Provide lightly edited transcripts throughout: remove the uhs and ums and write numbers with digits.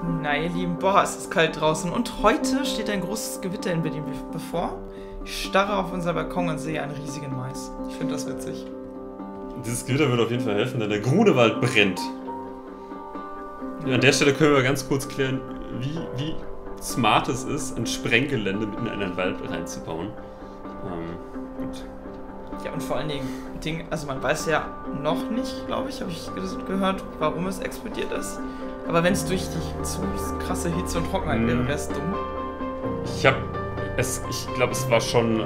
Na ihr Lieben, boah, es ist kalt draußen und heute steht ein großes Gewitter in Berlin bevor. Ich starre auf unser Balkon und sehe einen riesigen Mais. Ich finde das witzig. Dieses Gewitter würde auf jeden Fall helfen, denn der Grunewald brennt. Ja, an der Stelle können wir ganz kurz klären, wie smart es ist, ein Sprenggelände mitten in einen Wald reinzubauen. Gut. Ja, und vor allen Dingen, also man weiß ja noch nicht, glaube ich, habe ich gehört, warum es explodiert ist. Aber wenn es durch die zu krasse Hitze und Trockenheit wäre, wäre es dumm. Ich glaube, es war schon, ich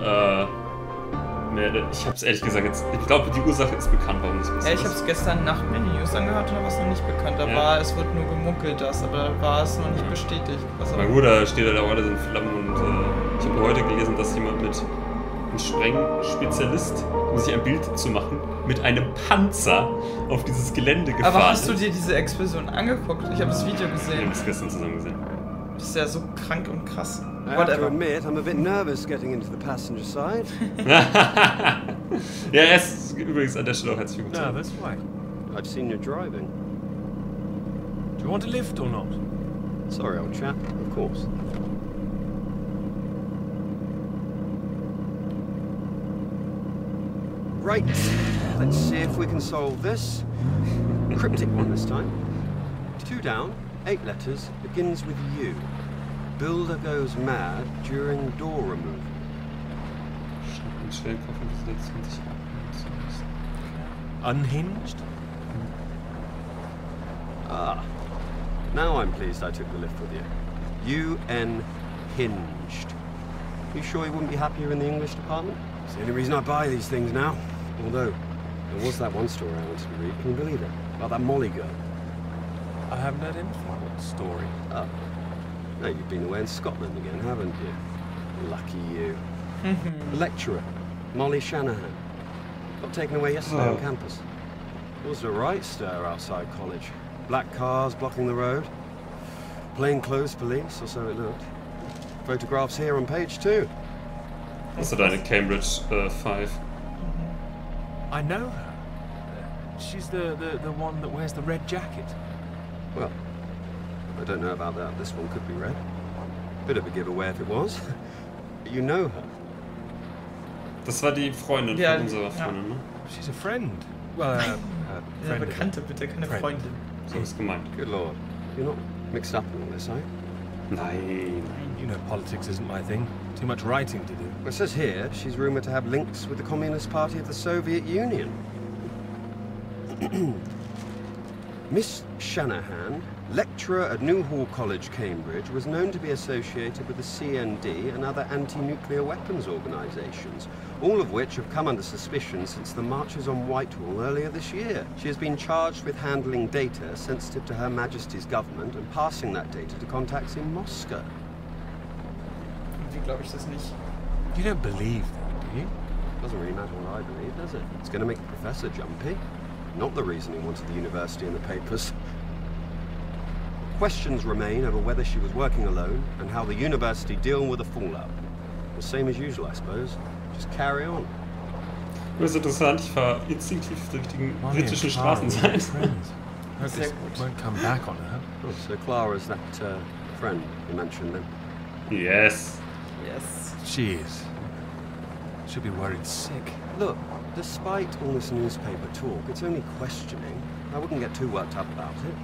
habe es ehrlich gesagt jetzt, ich glaube, die Ursache ist bekannt, warum das passiert ist. Ja, ich habe es gestern Nacht mir die News angehört und da war es noch nicht bekannt. Da war, es wird nur gemunkelt, aber da war es noch nicht bestätigt. Na gut, da steht ja, da alles in Flammen und ich habe heute gelesen, dass jemand ein Sprengspezialist, um sich ein Bild zu machen, mit einem Panzer auf dieses Gelände gefahren ist. Aber hast du dir diese Explosion angeguckt? Ich habe das Video gesehen. Wir haben es gestern zusammen gesehen. Das ist ja so krank und krass. I have to admit, I'm a bit nervous getting into the passenger side. Ja, er ist übrigens an der Stelle auch herzlich willkommen. Nervous? Why? I've seen you driving. Do you want a lift or not? Sorry, old chap. Of course. Right. Let's see if we can solve this. Cryptic one this time. 2 down, 8 letters, begins with U. Builder goes mad during door removal. Unhinged? Ah. Now I'm pleased I took the lift with you. UN hinged. You sure you wouldn't be happier in the English department? It's the only reason I buy these things now. Although, there was that one story I wanted to read. Can you believe it? About that Molly girl. I haven't heard anything. What story? Oh. No, you've been away in Scotland again, haven't you? Lucky you. The lecturer, Molly Shanahan. Got taken away yesterday on campus. It was a right stir outside college. Black cars blocking the road. Plainclothes police, or so it looked. Photographs here on page 2. Also deine Cambridge 5. I know her. She's the one that wears the red jacket. Well, I don't know about that. This one could be red. Bit of a giveaway if it was. But you know her. Das war die Freundin von unserer Freundin, ne? She's a friend. Well, Ja, Bekannte bitte, keine Freundin. So ist gemeint. Good lord. You're not mixed up in all this, are you? Nein. You know politics isn't my thing. Too much writing to do. Well, it says here she's rumoured to have links with the Communist Party of the Soviet Union. Miss Shanahan, lecturer at Newhall College, Cambridge, was known to be associated with the CND and other anti-nuclear weapons organisations, all of which have come under suspicion since the marches on Whitehall earlier this year. She has been charged with handling data sensitive to Her Majesty's government and passing that data to contacts in Moscow. Wie glaube ich das nicht? You don't believe that, do you? Doesn't really matter what I believe, does it? It's going to make the professor jumpy. Not the reason he wanted the university in the papers. Questions remain over whether she was working alone and how the university deal with the fallout. The same as usual, I suppose. Just carry on. Das ist interessant, ich fahre instinktiv auf der richtigen britischen Straßenseite. Hope this won't come back on her. Oh, so Clara's that friend you mentioned then? Yes. Yes. She is. She'll be worried sick. Look, despite all this newspaper talk, it's only questioning. I wouldn't get too worked up about it.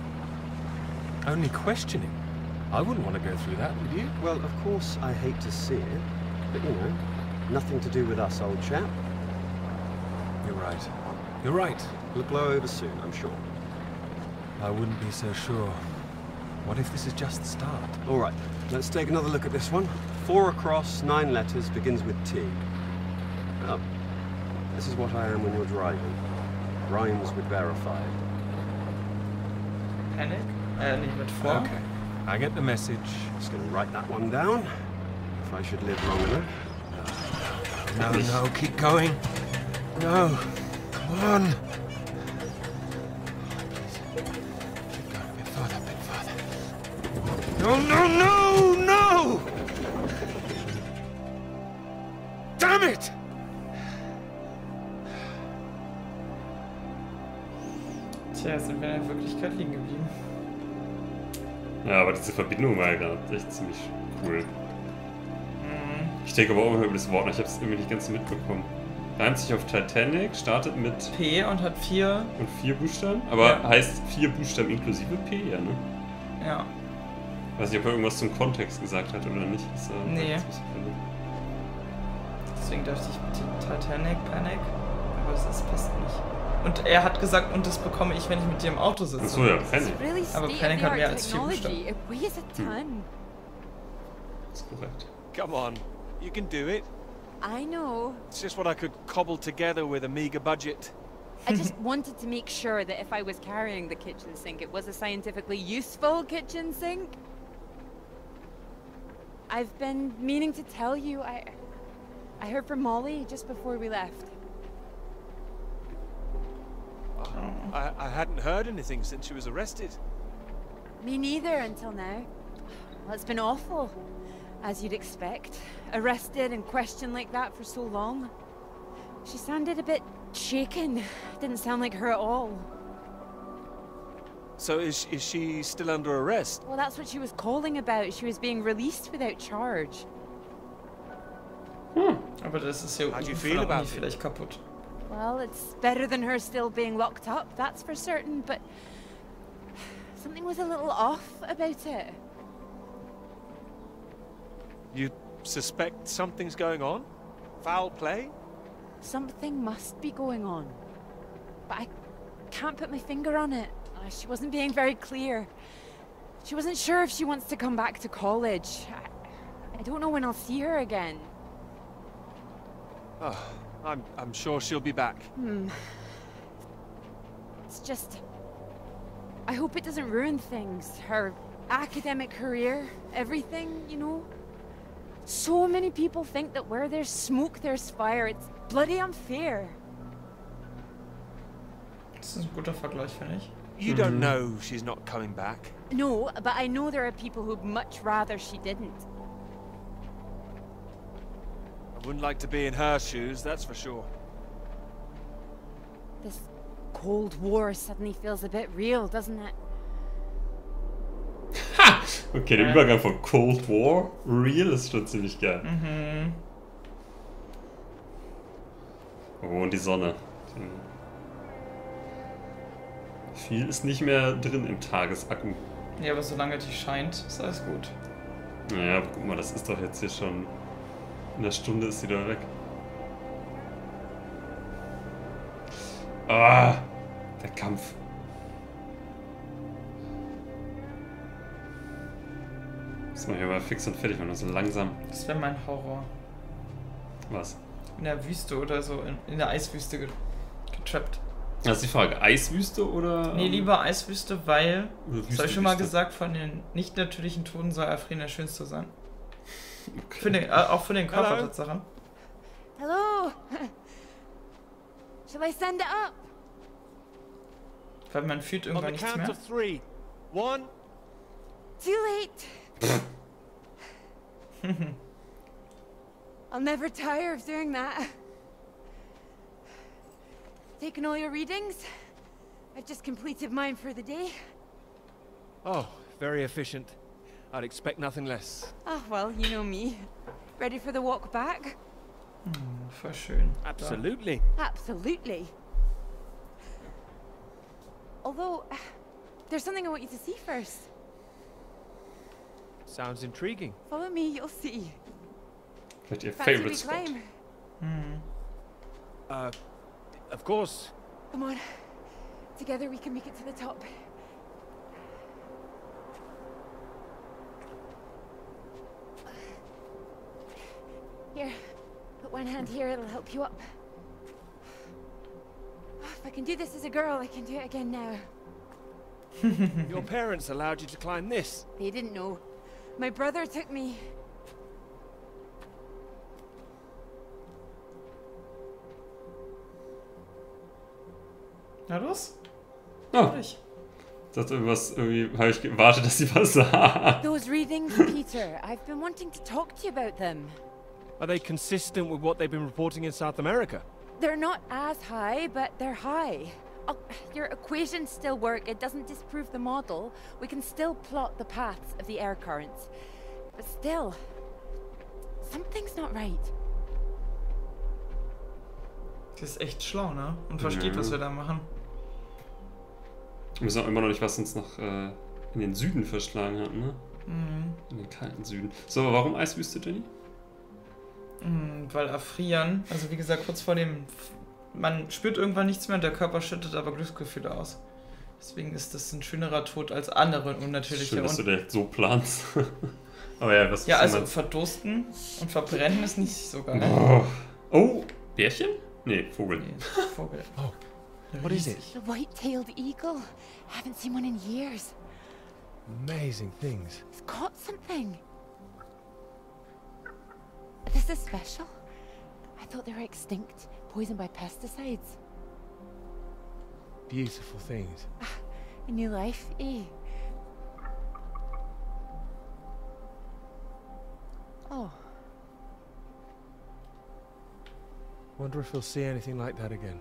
Only questioning? I wouldn't want to go through that, would you? Well, of course, I hate to see it, but you know, nothing to do with us, old chap. You're right. You're right. It'll blow over soon, I'm sure. I wouldn't be so sure. What if this is just the start? All right, let's take another look at this one. 4 across, 9 letters, begins with T. Oh, this is what I am when you're driving. Rhymes with verified. Panic? Nicht mit vor. Okay, I get the message. Just gonna write that one down, if I should live long enough. No, keep going. No, come on. Keep going, a bit further, No! Damn it! Tja, sind wir in der Wirklichkeit liegen geblieben. Ja, aber diese Verbindung war ja gerade echt ziemlich cool. Ich denke aber auch immer über das Wort, ich habe es irgendwie nicht ganz mitbekommen. Reimt sich auf Titanic, startet mit P und hat 4. Und 4 Buchstaben? Aber heißt 4 Buchstaben inklusive P, ja, ne? Ja. Weiß nicht, ob er irgendwas zum Kontext gesagt hat oder nicht. Das, nee. Deswegen dachte ich mit Titanic, Panic. Aber das passt nicht. Und er hat gesagt, und das bekomme ich, wenn ich mit dir im Auto sitze. Achso, ja, Panic. Aber Panic hat mehr als 4 Buchstaben. Das ist korrekt. Come on, you can do it. I know. It's just what I could cobble together with a meager budget. I just wanted to make sure that if I was carrying the kitchen sink, it was a scientifically useful kitchen sink. I've been meaning to tell you, I heard from Molly just before we left. I hadn't heard anything since she was arrested. Me neither until now. Well, it's been awful, as you'd expect. Arrested and questioned like that for so long. She sounded a bit shaken. Didn't sound like her at all. So is she still under arrest? Well, that's what she was calling about. She was being released without charge. Aber das ist ja How do you feel about it? vielleicht kaputt. Well, it's better than her still being locked up, that's for certain, but something was a little off about it. You suspect something's going on? Foul play? Something must be going on. But I can't put my finger on it. She wasn't being very clear. She wasn't sure if she wants to come back to college. I don't know when I'll see her again. Oh, I'm sure she'll be back. It's just... I hope it doesn't ruin things. Her academic career, everything, you know? So many people think that where there's smoke, there's fire. It's bloody unfair. Das ist ein guter Vergleich, finde ich. You don't know she's not coming back. No, but I know there are people who'd much rather she didn't. I wouldn't like to be in her shoes, that's for sure. This Cold War suddenly feels a bit real, doesn't it? Ha! Okay, der Übergang von Cold War, Real ist schon ziemlich geil. Oh, und die Sonne. Viel ist nicht mehr drin im Tagesakku. Ja, aber solange die scheint, ist alles gut. Naja, guck mal, das ist doch jetzt hier schon... In einer Stunde ist sie da weg. Ah, der Kampf. Muss man hier mal fix und fertig machen, so langsam. Das wäre mein Horror. Was? In der Wüste oder so, in der Eiswüste getrappt. Das ist die Frage, Eiswüste oder... Nee, lieber Eiswüste, weil, das habe ich schon mal Wüste. gesagt, von den nicht natürlichen Toten soll Erfrieren der schönste sein. Okay. Für den, auch für den Körper Tatsache. Hello? Shall I send it up? Weil man fühlt On irgendwann the nichts count mehr. of 3. 1. Too late. I'll never tire of doing that. Taken all your readings? I've just completed mine for the day. Oh, very efficient. I'd expect nothing less. Oh, well, you know me. Ready for the walk back? Voll schön. Absolutely. Absolutely. Although, there's something I want you to see first. Sounds intriguing. Follow me, you'll see. Vielleicht ihr Fancy we Favorite Spot. climb? Of course. Come on. Together we can make it to the top. Here, put one hand here, it'll help you up. If I can do this as a girl, I can do it again now. Your parents allowed you to climb this. They didn't know. My brother took me. Na los? Oh, Ich. ich dachte irgendwas, irgendwie habe ich gewartet, dass sie was sagt. Those readings, Peter, I've been wanting to talk to you about them. Are they consistent with what they've been reporting in South America? They're not as high, but they're high. Oh, your equations still work. It doesn't disprove the model. We can still plot the paths of the air currents. But still, something's not right. Die ist echt schlau, ne? Und versteht, was wir da machen. Wir wissen auch immer noch nicht, was uns noch in den Süden verschlagen hat, ne? Mhm. In den kalten Süden. So, aber warum Eiswüste, Jenny? Weil erfrieren, also wie gesagt, kurz vor dem... Man spürt irgendwann nichts mehr und der Körper schüttet aber Glücksgefühle aus. Deswegen ist das ein schönerer Tod als andere unnatürliche. Schön, dass du direkt so planst. Aber ja, was ja, also meinst? verdursten und verbrennen ist nicht so geil. Oh, Bärchen? Nee, Vogel. Nee, Vogel. Oh, what is it? The white-tailed eagle. Haven't seen one in years. Amazing things. It's caught something. This is special. I thought they were extinct, poisoned by pesticides. Beautiful things. A new life, eh? Oh. Wonder if we'll see anything like that again.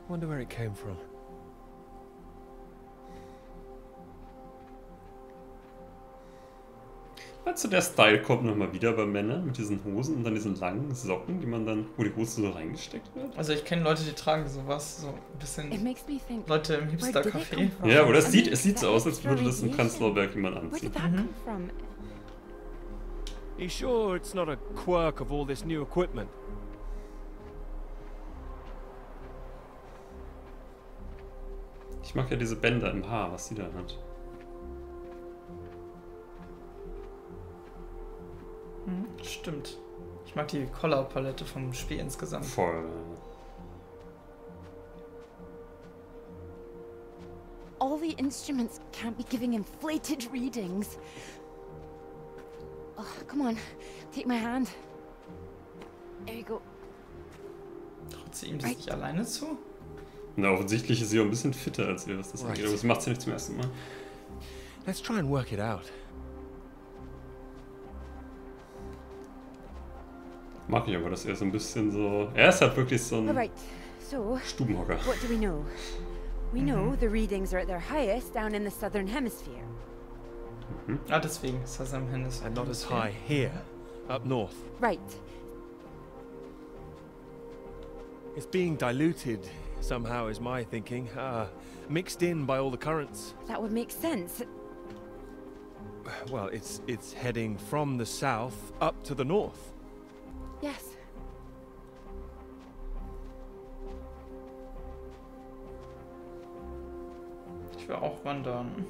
Wonder where it came from. Meinst du, der Style kommt nochmal wieder bei Männern mit diesen Hosen und dann diesen langen Socken, die man dann, wo die Hose so reingesteckt wird? Also ich kenne Leute, die tragen sowas, so ein bisschen It makes me think. Leute im Where did it Hipster-Café. come from? Ja, oder I es sieht mean, so aus, als extra würde das im radiation. Prenzlauer Berg jemand Where anziehen. did that come from? You sure it's not a quirk of all this new equipment? Ich mag ja diese Bänder im Haar, was sie da hat. Stimmt. Ich mag die Color-Palette vom Spiel insgesamt. Voll. All the instruments can't be giving inflated readings. Oh, come on, take my hand. There you go. Traut sie ihm das nicht alleine zu? Na, offensichtlich ist sie auch ein bisschen fitter als wir, was das angeht. Aber das macht sie nicht zum ersten Mal. Let's try and work it out. Mag ich aber, dass er so ein bisschen so... Er ist halt wirklich so All ein right, so Stubenhocker. what do we know? We know the readings are at their highest down in the southern hemisphere. Ah, deswegen ist das am Hennes. And not as high here, up north. Right. It's being diluted somehow, is my thinking. Mixed in by all the currents. That would make sense. Well, it's heading from the south up to the north. Yes. Ich will auch wandern.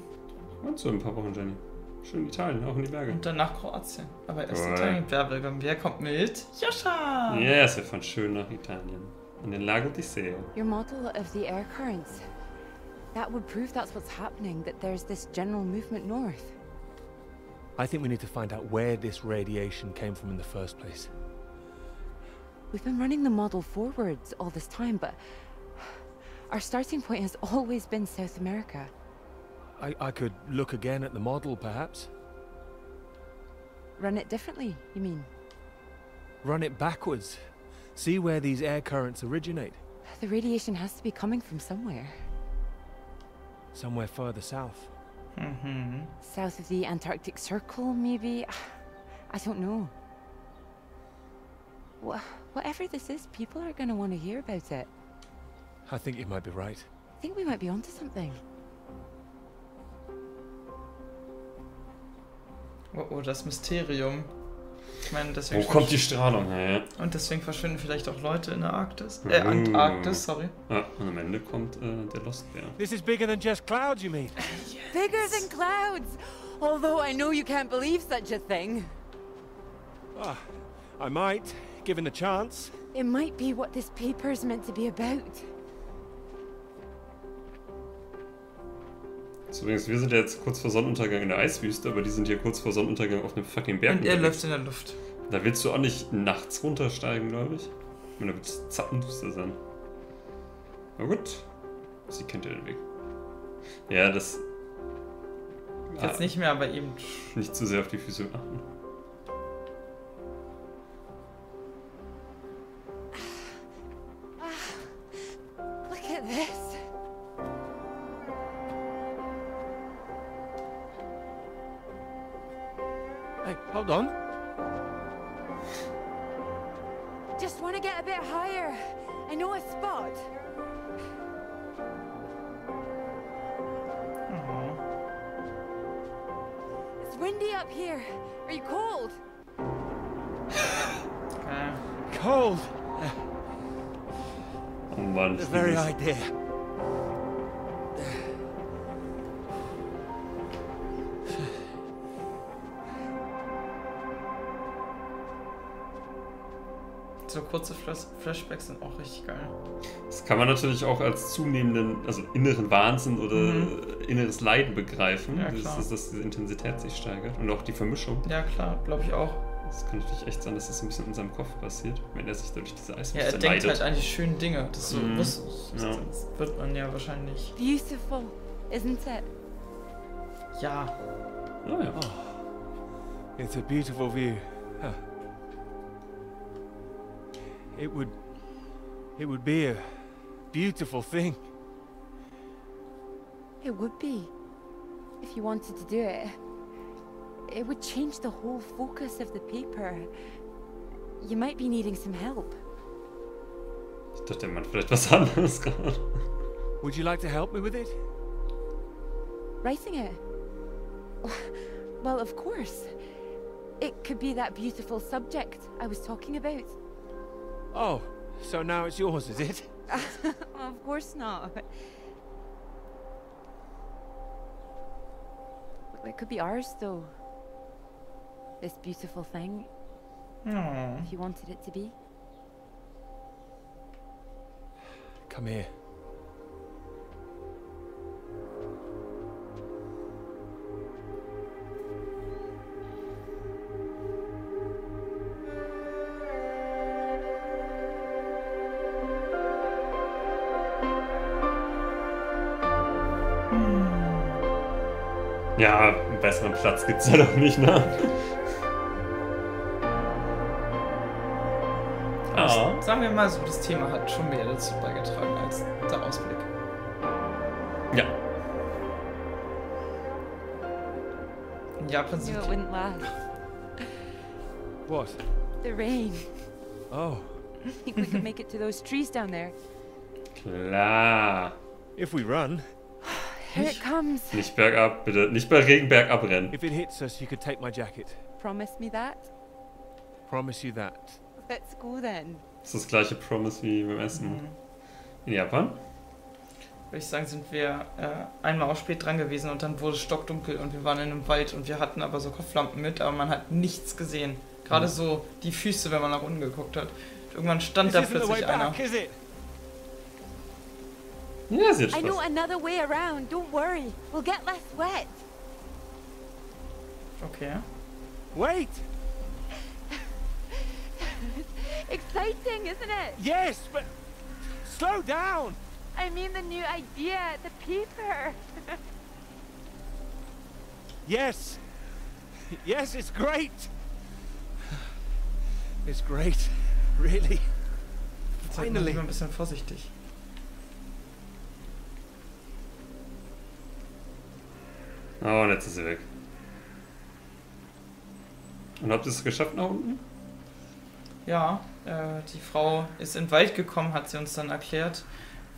Und so in ein paar Wochen, Jenny. Schön Italien, auch in die Berge. Und dann nach Kroatien. Aber erst Cool. Italien. Wer kommt mit? Joscha! Ja, yes, wir fahren schön nach Italien. An den Lago di Seo. Your model of the air currents. That would prove that's what's happening, that there's this general movement north. I think we need to find out where this radiation came from in the first place. We've been running the model forwards all this time, but our starting point has always been South America. I could look again at the model, perhaps. Run it differently, you mean? Run it backwards. See where these air currents originate. The radiation has to be coming from somewhere. Somewhere further south. South of the Antarctic Circle, maybe? I don't know. Whatever this is, people are going to want to hear about it. I think you might be right. I think we might be onto something. Oh, das Mysterium. Ich meine, Wo deswegen... kommt die Strahlung her? Und deswegen verschwinden vielleicht auch Leute in der Arktis. Antarktis, sorry. Ja, und am Ende kommt der Lost Bear. This is bigger than just clouds, you mean? Bigger than clouds! Although I know you can't believe such a thing. Ah, I might, given a chance. It might be what this paper's meant to be about. So, übrigens, wir sind ja jetzt kurz vor Sonnenuntergang in der Eiswüste, aber die sind hier kurz vor Sonnenuntergang auf einem fucking Berg. Und er unterwegs. läuft in der Luft. Da willst du auch nicht nachts runtersteigen, glaube ich. Und da wird es zappenduster sein. Aber gut. Sie kennt ja den Weg. Ja, das... Jetzt nicht mehr, aber eben... Nicht zu sehr auf die Füße achten. Look at Hey, hold on. Just want to get a bit higher. I know a spot. It's windy up here. Are you cold? Cold. Oh Mann. The very idea. So kurze Flashbacks sind auch richtig geil. Das kann man natürlich auch als zunehmenden, also inneren Wahnsinn oder inneres Leiden begreifen, Ja, klar. dass diese Intensität sich steigert und auch die Vermischung. Ja klar, glaube ich auch. Das kann natürlich echt sein, dass das ein bisschen in seinem Kopf passiert, wenn er sich durch diese Ja, Eiswüste er denkt leidet. halt an die schönen Dinge. Das, so, Ja. das wird man ja wahrscheinlich. Beautiful, isn't it? Ja. Oh ja. It's a beautiful view. Huh. It would be a beautiful thing. It would be. If you wanted to do it. It would change the whole focus of the paper. You might be needing some help. Ich dachte, der macht vielleicht was anderes gerade. Would you like to help me with it? Writing it? Well, of course. It could be that beautiful subject I was talking about. Oh, so now it's yours, is it? Of course not. It could be ours, though. This beautiful thing, Oh. if you wanted it to be. Come here. Ja, einen besseren Platz gibt's ja doch nicht, ne? Ah. Sagen wir mal so, das Thema hat schon mehr dazu beigetragen als der Ausblick. Ja. In Japan Knew sind it wouldn't last. What? The rain. Oh, Think we could make it to those trees down there? Klar. if we run. Here it comes. Nicht bergab, bitte. Nicht bei Regen bergab rennen. If it hits us, you could take my jacket. Promise me that? Promise you that. Let's go then. Das ist das gleiche Promise wie beim Essen. In Japan? Würde ich sagen, sind wir einmal auch spät dran gewesen und dann wurde es stockdunkel und wir waren in einem Wald und wir hatten aber so Kopflampen mit, aber man hat nichts gesehen. Gerade so die Füße, wenn man nach unten geguckt hat. Irgendwann stand da This isn't the way plötzlich einer. back, is it? Ja, sie hat I know Spaß. another way around. Don't worry. We'll get less wet. Okay. Wait! Exciting, isn't it? Yes, but slow down! I mean the new idea, the paper. Yes! Yes, it's great! It's great, really. Jetzt seid mal Finally. lieber ein bisschen vorsichtig. Oh, und jetzt ist sie weg. Und habt ihr es geschafft nach unten? Ja, die Frau ist in den Wald gekommen, hat sie uns dann erklärt,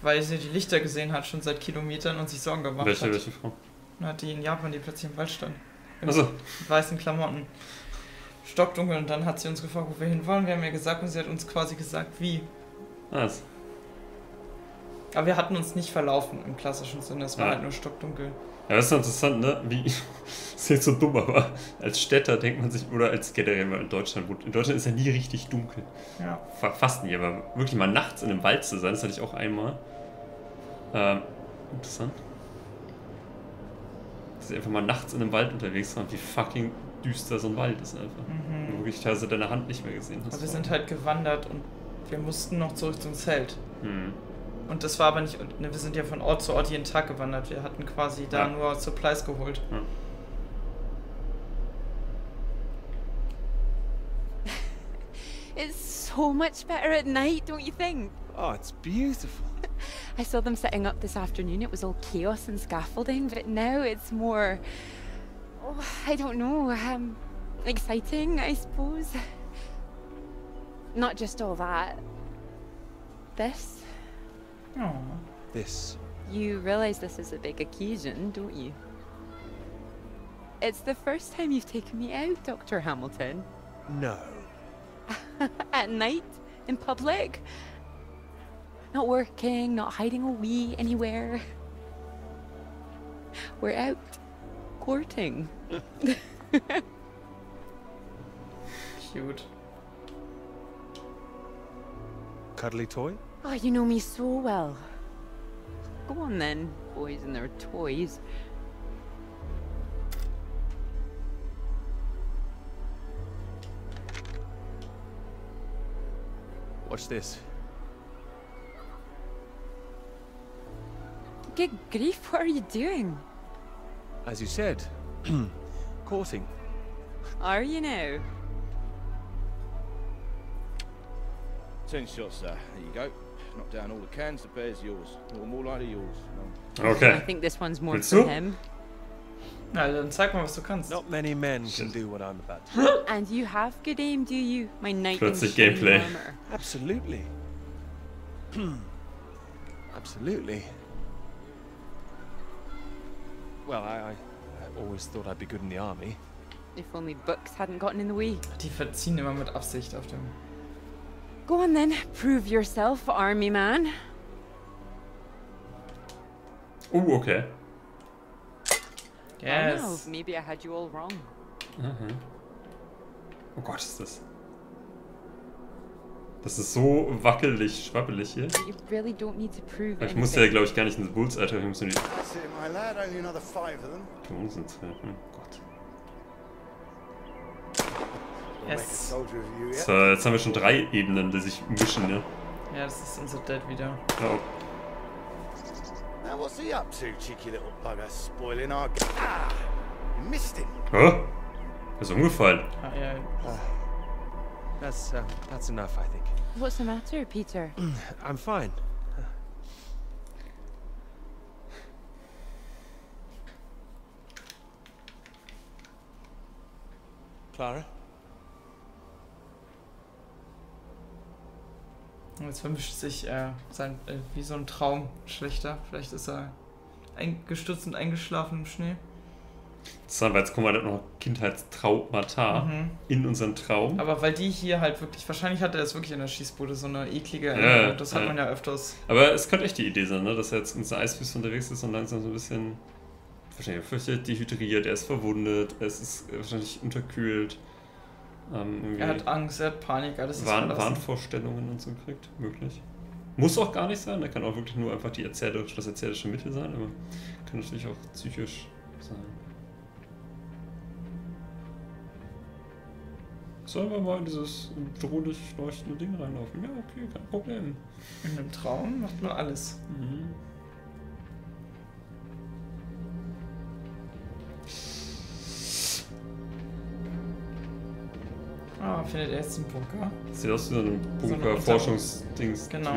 weil sie die Lichter gesehen hat, schon seit Kilometern und sich Sorgen gemacht hat. Welche Frau? Na, die in Japan, die plötzlich im Wald stand. Mit Achso. weißen Klamotten. Stockdunkel und dann hat sie uns gefragt, wo wir hin wollen. Wir haben ihr gesagt und sie hat uns quasi gesagt, wie. Was? Aber wir hatten uns nicht verlaufen im klassischen Sinne, es war Ja. halt nur stockdunkel. Ja, das ist interessant, ne? Wie. Das ist jetzt so dumm, aber als Städter denkt man sich, oder als generell mal in Deutschland, in Deutschland ist ja nie richtig dunkel. Ja. Fast nie, aber wirklich mal nachts in einem Wald zu sein, das hatte ich auch einmal. Interessant. Dass ich einfach mal nachts in einem Wald unterwegs war und wie fucking düster so ein Wald ist einfach. Und wirklich teilweise deine Hand nicht mehr gesehen hast. Aber wir sind halt gewandert und wir mussten noch zurück zum Zelt. Hm. Und das war aber nicht, ne, wir sind ja von Ort zu Ort jeden Tag gewandert. Wir hatten quasi da Ja. nur Supplies geholt. Ja. It's so much better at night, don't you think? Oh, it's beautiful. I saw them setting up this afternoon. It was all chaos and scaffolding, but now it's more... Oh, I don't know. exciting, I suppose. Not just all that. This. Oh. This. You realize this is a big occasion, don't you? It's the first time you've taken me out, Dr. Hamilton. No. At night? In public? Not working, not hiding a wee anywhere. We're out courting. Cute. Cuddly toy? Oh, you know me so well. Go on then, boys and their toys. Watch this. Good grief, what are you doing? As you said, courting. Are you now? 10 shots, sir. There you go. Knock down all the cans, the bear's yours. Or more likely yours. No. I Okay. think this one's more Willst for du? him. Na, dann zeig mal, was du kannst. Not many men can do what I'm about to do. And you have good aim, do you? My knight in Plötzlich shining Gameplay. armor. Absolutely. Absolutely. Well, I always thought I'd be good in the army. If only books hadn't gotten in the way. Die verziehen immer mit Absicht auf dem... Go on then, prove yourself, army man. Okay. Oh no, Yes. maybe I had you all wrong. Mhm. Oh Gott, ist das... Das ist so wackelig, schwabbelig hier. You really don't need to prove Ich anything. musste ja, glaube ich, gar nicht ins Bullseye treffen. Ich muss nur die That's it, my lad. Only another 5 of them. Kanonsen treffen. Gott. We'll make a Yes. soldier of you yet. So, jetzt haben wir schon 3 Ebenen, die sich mischen, ne? Ja, das ist unser Dad wieder. Oh. Now what's he up to, cheeky little bugger, spoiling our Ah! You missed him. Oh. Er ist umgefallen. Ah, ja. That's enough, I think. What's the matter, Peter? I'm fine. Clara? Und jetzt vermischt sich wie so ein Traum schlechter. Vielleicht ist er gestürzt und eingeschlafen im Schnee. Das haben wir jetzt, guck mal, der hat noch Kindheitstraumata in unserem Traum. Aber weil die hier halt wirklich, wahrscheinlich hat er das wirklich in der Schießbude, so eine eklige Ja, Erinnerung. Das hat ja. man ja öfters. Aber es könnte echt die Idee sein, ne? Dass er jetzt in seiner Eiswüste unterwegs ist und langsam so ein bisschen, wahrscheinlich fürchtet, dehydriert, er ist verwundet, es ist wahrscheinlich unterkühlt. Er hat Angst, er hat Panik, alles ist verlassen. Wahnvorstellungen und so kriegt, möglich. Muss auch gar nicht sein, er kann auch wirklich nur einfach das erzählerische Mittel sein, aber kann natürlich auch psychisch sein. Sollen wir mal in dieses bedrohlich leuchtende Ding reinlaufen? Ja, okay, kein Problem. In einem Traum macht man alles. Mhm. Ah, findet er jetzt einen Bunker? Sieht aus wie so ein So eine Bunker-Forschungsdings. Genau.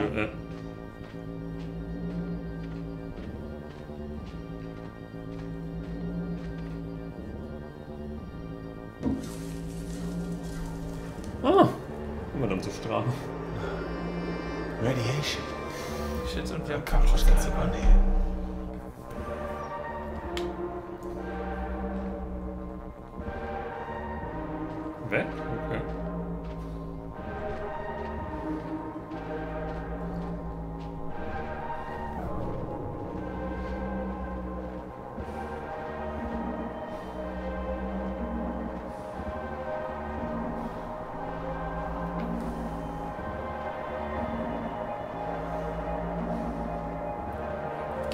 Ah, verdammt so strahl. Radiation. Shit, und wir haben Kampfstation. Weg? Okay.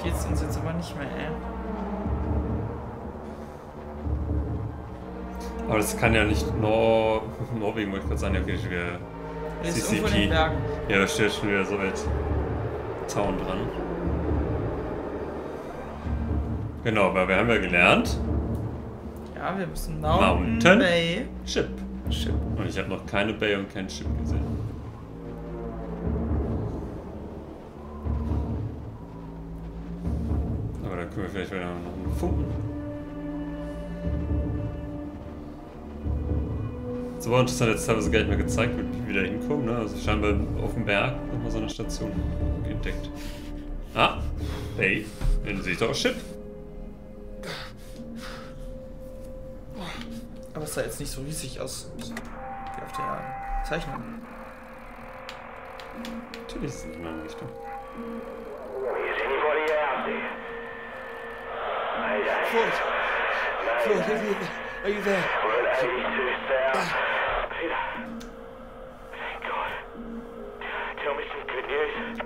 Geht's uns jetzt aber nicht mehr, ey. Aber das kann ja nicht Norwegen, wollte ich gerade sagen, ja, okay, wir Er ist irgendwo in den Bergen. Ja, da steht schon wieder so weit Zaun dran. Genau, aber wir haben ja gelernt, Ja, wir müssen Mountain Mountain Bay. Ship. Und ich habe noch keine Bay und kein Ship gesehen. Aber da können wir vielleicht wieder noch einen Funken. Es war interessant, jetzt teilweise gar nicht mehr gezeigt wird, wie wir da hinkommen, ne? Also scheinbar auf dem Berg nochmal so eine Station entdeckt. Ah, hey, dann sehe ich doch Schiff. Aber es sah jetzt nicht so riesig aus wie auf der Zeichnung. Natürlich ist es in eine andere Richtung. Is anybody out there? Floyd! Floyd, are you there? We're at 82,000. Peter. Thank God. Tell me some good news.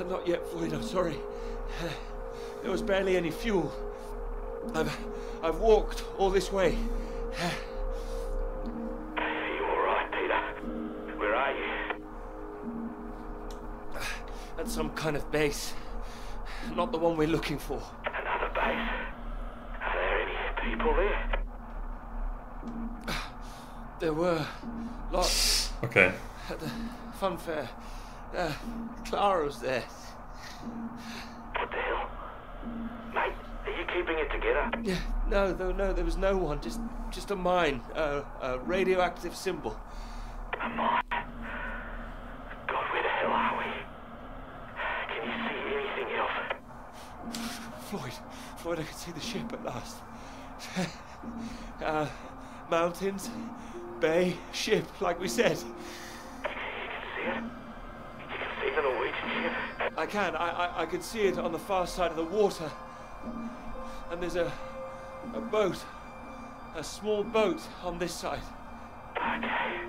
Not yet, Floyd, I'm sorry. There was barely any fuel. I've walked all this way. Are you alright, Peter? Where are you? At some kind of base. Not the one we're looking for. Another base? Are there any people there? There were lots Okay. at the fun fair. Clara was there. What the hell? Mate, are you keeping it together? Yeah, no, there was no one. Just a mine, a radioactive symbol. A mine? God, where the hell are we? Can you see anything else? Floyd, I can see the ship at last. Mountains, bay, ship, like we said. You can see it? You can see the Norwegian ship? I can. I can see it on the far side of the water. And there's a boat. A small boat on this side. Okay,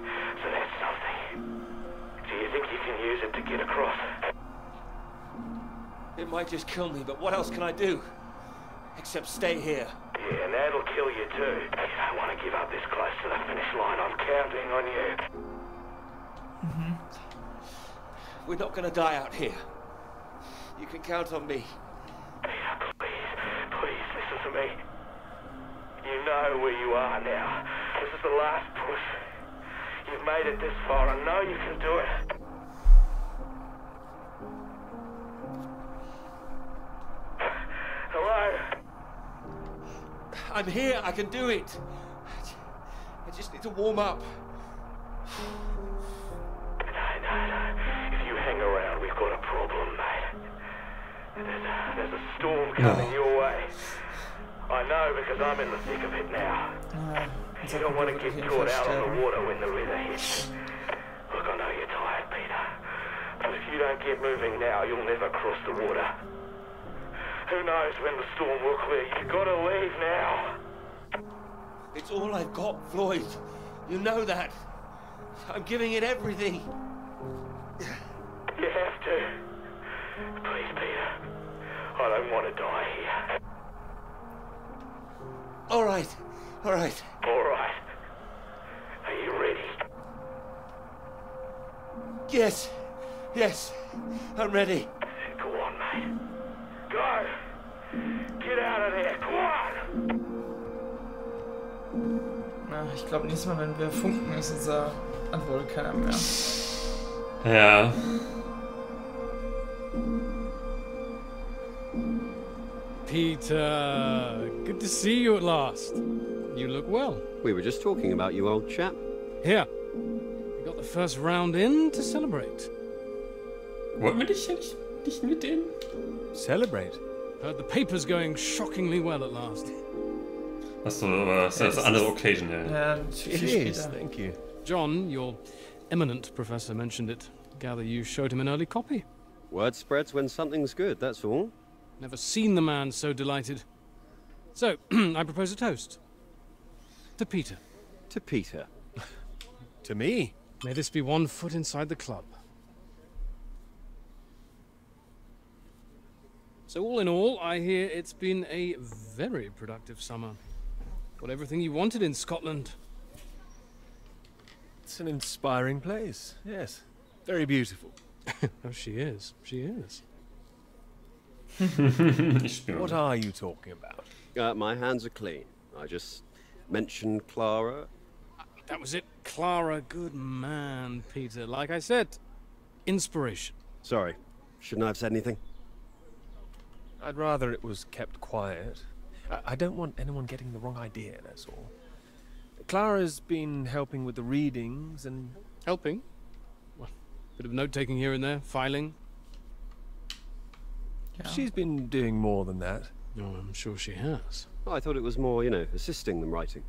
so that's something. Do you think you can use it to get across? It might just kill me, but what else can I do? Except stay here. Yeah, and that'll kill you too. You don't want to give up this close to the finish line. I'm counting on you. We're not gonna die out here. You can count on me. Peter, please listen to me. You know where you are now. This is the last push. You've made it this far. I know you can do it. Hello? I'm here. I can do it. I just need to warm up. No. If you hang around, we've got a problem, mate. There's a storm coming your way. I know because I'm in the thick of it now. You don't want to get caught out on the water when the river hits. Look, I know you're tired, Peter. But if you don't get moving now, you'll never cross the water. Who knows when the storm will clear? You've got to leave now. It's all I've got, Floyd. You know that. I'm giving it everything. You have to. Please, Peter. I don't want to die here. All right. All right. Are you ready? Yes. I'm ready. Go on, mate. Go! Get out of there, come on! Na, ich glaube, nächstes Mal, wenn wir funken, ist unser antwortet keiner mehr. Ja. Peter, good to see you at last. You look well. We were just talking about you, old chap. Here, we got the first round in to celebrate. Wollten wir dich ja nicht mitnehmen? Celebrate? Heard the paper's going shockingly well at last. Achso, aber das ist eine andere Occasion, ja. Ja, It viel is, später. thank you. John, your eminent professor, mentioned it. Gather you showed him an early copy. Word spreads when something's good, that's all. Never seen the man so delighted. So, I propose a toast. To Peter. To Peter. To me? May this be one foot inside the club. So all in all, I hear it's been a very productive summer. Got everything you wanted in Scotland. It's an inspiring place, yes. Very beautiful. Oh, she is. She is. What are you talking about? My hands are clean. I just mentioned Clara. That was it. Clara, good man, Peter. Like I said, inspiration. Sorry, shouldn't I have said anything? I'd rather it was kept quiet. I don't want anyone getting the wrong idea, that's all. Clara's been helping with the readings and... Helping? Well, bit of note-taking here and there, filing. Ja. She's been doing more than that. Oh, I'm sure she has. Well, I thought it was more, you know, assisting them writing.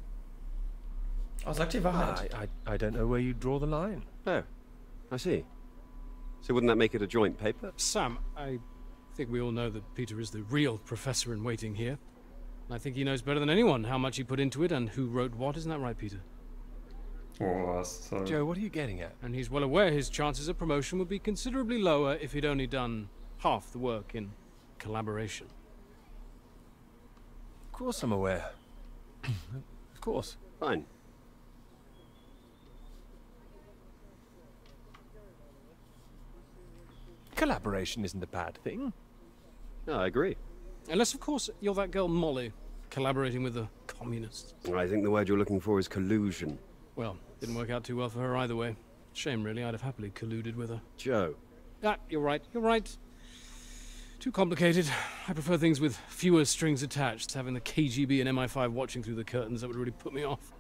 Oh, sag die Wahrheit. I don't know where you draw the line. Oh, I see. So wouldn't that make it a joint paper? Sam, I think we all know that Peter is the real professor in waiting here. I think he knows better than anyone how much he put into it and who wrote what. Isn't that right, Peter? Oh, sorry. Joe, what are you getting at? And he's well aware his chances of promotion would be considerably lower if he'd only done half the work in collaboration. Of course I'm aware. Of course. Fine. Collaboration isn't a bad thing. No, I agree. Unless, of course, you're that girl Molly, collaborating with the communists. I think the word you're looking for is collusion. Well, didn't work out too well for her either way. Shame, really. I'd have happily colluded with her. Joe. Ah, you're right. You're right. Too complicated. I prefer things with fewer strings attached. Having the KGB and MI5 watching through the curtains, that would really put me off.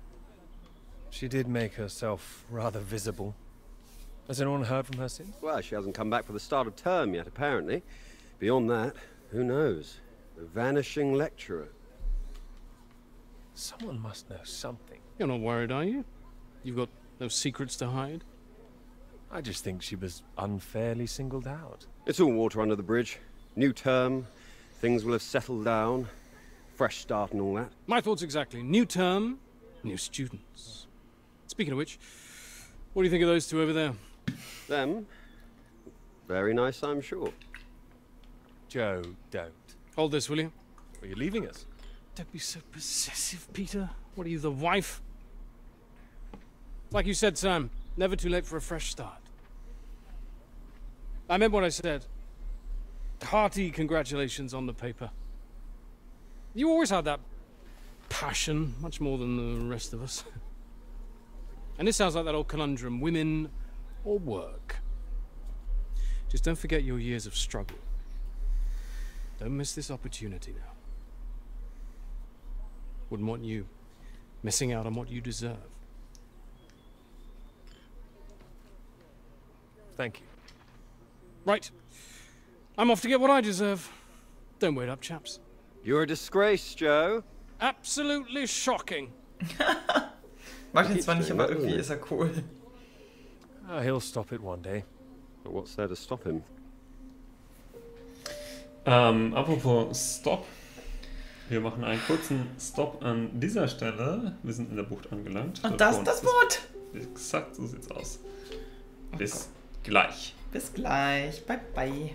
She did make herself rather visible. Has anyone heard from her since? Well, she hasn't come back for the start of term yet, apparently. Beyond that, who knows? A vanishing lecturer. Someone must know something. You're not worried, are you? You've got no secrets to hide? I just think she was unfairly singled out. It's all water under the bridge. New term, things will have settled down. Fresh start and all that. My thoughts exactly. New term, new students. Speaking of which, what do you think of those two over there? Them? Very nice, I'm sure. Joe, don't. Hold this, will you? Are you leaving us? Don't be so possessive, Peter. What are you, the wife? Like you said, Sam, never too late for a fresh start. I meant what I said. Hearty congratulations on the paper. You always had that passion, much more than the rest of us. And this sounds like that old conundrum, women or work. Just don't forget your years of struggle. Don't miss this opportunity now. Wouldn't want you missing out on what you deserve. Thank you. Right. I'm off to get what I deserve. Don't wait up, chaps. You're a disgrace, Joe. Absolutely shocking. Mag den zwar nicht, aber irgendwie ist er cool. He'll stop it one day. But what's there to stop him? Apropos Stop. Wir machen einen kurzen Stop an dieser Stelle. Wir sind in der Bucht angelangt. Und das ist das Boot. Exakt, so sieht's aus. Bis gleich. Bis gleich. Bye, bye.